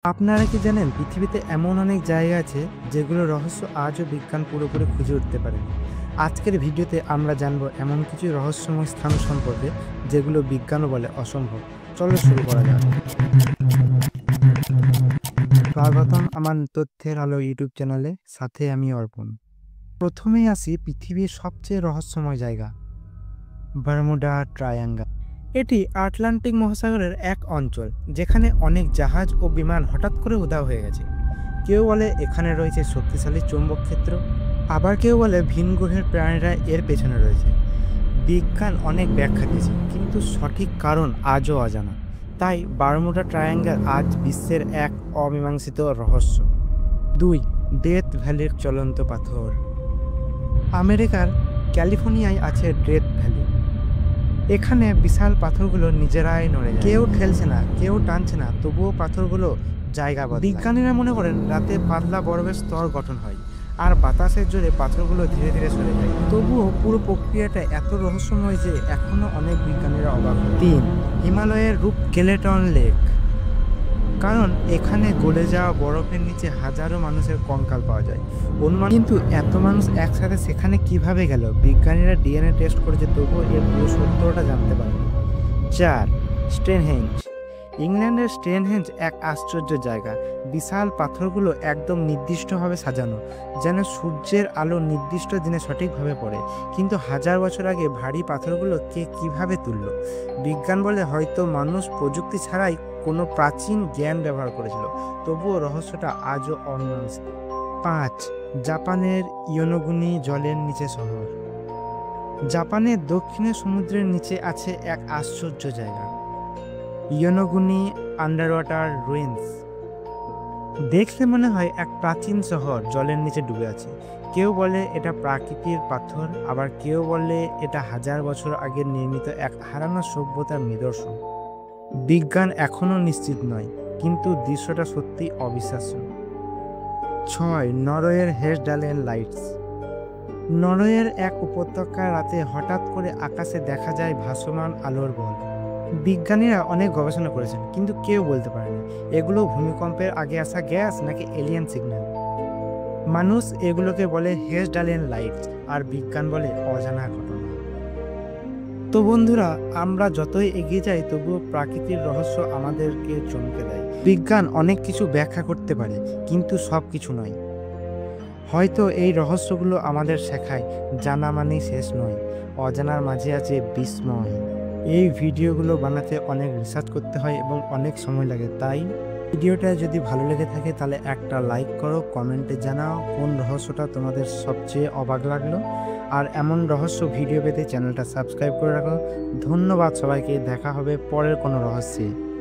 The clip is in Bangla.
আপনারা কি জানেন পৃথিবীতে এমন অনেক জায়গা আছে যেগুলোর রহস্য আজও বিজ্ঞান পুরোপুরি খুঁজে উঠতে পারেনি। আজকের ভিডিওতে আমরা জানবো এমন কিছু রহস্যময় স্থান সম্পর্কে যেগুলো বিজ্ঞানও বলে অসম্ভব। চলো শুরু করা যাক। স্বাগতম আমার তথ্যের আলো ইউটিউব চ্যানেলে, সাথে আমি অর্পণ। প্রথমেই আসি পৃথিবীর সবচেয়ে রহস্যময় জায়গা, বারমুডা ট্রায়াঙ্গল। এটি আটলান্টিক মহাসাগরের এক অঞ্চল যেখানে অনেক জাহাজ ও বিমান হঠাৎ করে উধাও হয়ে গেছে। কেউ বলে এখানে রয়েছে শক্তিশালী চৌম্বক ক্ষেত্র, আবার কেউ বলে ভিন গ্রহের প্রাণীরা এর পেছনে রয়েছে। বিজ্ঞান অনেক ব্যাখ্যা দিয়েছে, কিন্তু সঠিক কারণ আজও অজানা। তাই বারমুডা ট্রায়াঙ্গল আজ বিশ্বের এক অমীমাংসিত রহস্য। 2. ডেথ ভ্যালির চলন্ত পাথর। আমেরিকার ক্যালিফোর্নিয়ায় আছে ডেথ ভ্যালি। এখানে বিশাল পাথরগুলো নিজেরাই নড়ে যায়। কেউ ঠেলছে না, কেউ টানছে না, তবুও পাথরগুলো জায়গা বদলায়। বিজ্ঞানীরা মনে করেন রাতে পাতলা বরফের স্তর গঠন হয় আর বাতাসের জোরে পাথরগুলো ধীরে ধীরে সরে যায়। তবুও পুরো প্রক্রিয়াটা এত রহস্যময় যে এখনো অনেক বিজ্ঞানীরা অবাক। 3. হিমালয়ের রূপ স্কেলেটন লেক। কারণ এখানে গলে যাওয়া বরফের নিচে হাজারো মানুষের কঙ্কাল পাওয়া যায়। অনুমান, কিন্তু এত মানুষ একসাথে সেখানে কিভাবে গেল? বিজ্ঞানীরা ডিএনএ টেস্ট করেছে, তবুও এর পুরো সত্যটা জানতে পারেনি। 4. স্টোনহেঞ্জ। ইংল্যান্ডের স্টোনহেঞ্জ এক আশ্চর্য জায়গা। বিশাল পাথরগুলো একদম নির্দিষ্টভাবে সাজানো, যেন সূর্যের আলো নির্দিষ্ট দিনে সঠিকভাবে পড়ে। কিন্তু হাজার বছর আগে ভারী পাথরগুলো কে কিভাবে তুলল? বিজ্ঞান বলে হয়তো মানুষ প্রযুক্তি ছাড়াই কোনো প্রাচীন জ্ঞান ব্যবহার করেছিল। তবুও রহস্যটা আজও অমীমাংসিত। 5. জাপানের ইয়োনোগুনি জলের নিচে শহর। জাপানের দক্ষিণে সমুদ্রের নিচে আছে এক আশ্চর্য জায়গা, ইয়োনোগুনি আন্ডার ওয়াটার রুইন্স। দেখলে মনে হয় এক প্রাচীন শহর জলের নিচে ডুবে আছে। কেউ বলে এটা প্রাকৃতিক পাথর, আবার কেউ বলে এটা হাজার বছর আগে নির্মিত এক হারানো সভ্যতার নিদর্শন। বিজ্ঞান এখনও নিশ্চিত নয়, কিন্তু দৃশ্যটা সত্যি অবিশ্বাস্য। 6. নরওয়ের হেসডালেন লাইটস। নরওয়ের এক উপত্যকা রাতে হঠাৎ করে আকাশে দেখা যায় ভাসমান আলোর বল। বিজ্ঞানীরা অনেক গবেষণা করেছেন, কিন্তু কেউ বলতে পারেনি এগুলো ভূমিকম্পের আগে আসা গ্যাস নাকি এলিয়েন সিগন্যাল। মানুষ এগুলোকে বলে হেসডালেন লাইটস, আর বিজ্ঞান বলে অজানা ঘটনা। তো বন্ধুরা, আমরা যতই এগিয়ে যাই তবুও প্রাকৃতিক রহস্য আমাদেরকে চমকে দেয়। বিজ্ঞান অনেক কিছু ব্যাখ্যা করতে পারে, কিন্তু সব কিছু নয়। হয়তো এই রহস্যগুলো আমাদের শেখায় জানা মানেই শেষ নয়, অজানার মাঝে আছে বিস্ময়। এই ভিডিওগুলো বানাতে অনেক রিসার্চ করতে হয় এবং অনেক সময় লাগে। তাই ভিডিওটা যদি ভালো লেগে থাকে তাহলে একটা লাইক করো, কমেন্টে জানাও কোন রহস্যটা তোমাদের সবচেয়ে অবাক লাগলো। আর এমন রহস্য ভিডিও পেতে চ্যানেলটা সাবস্ক্রাইব করে রাখো। ধন্যবাদ সবাইকে, দেখা হবে পরের কোনো রহস্যে।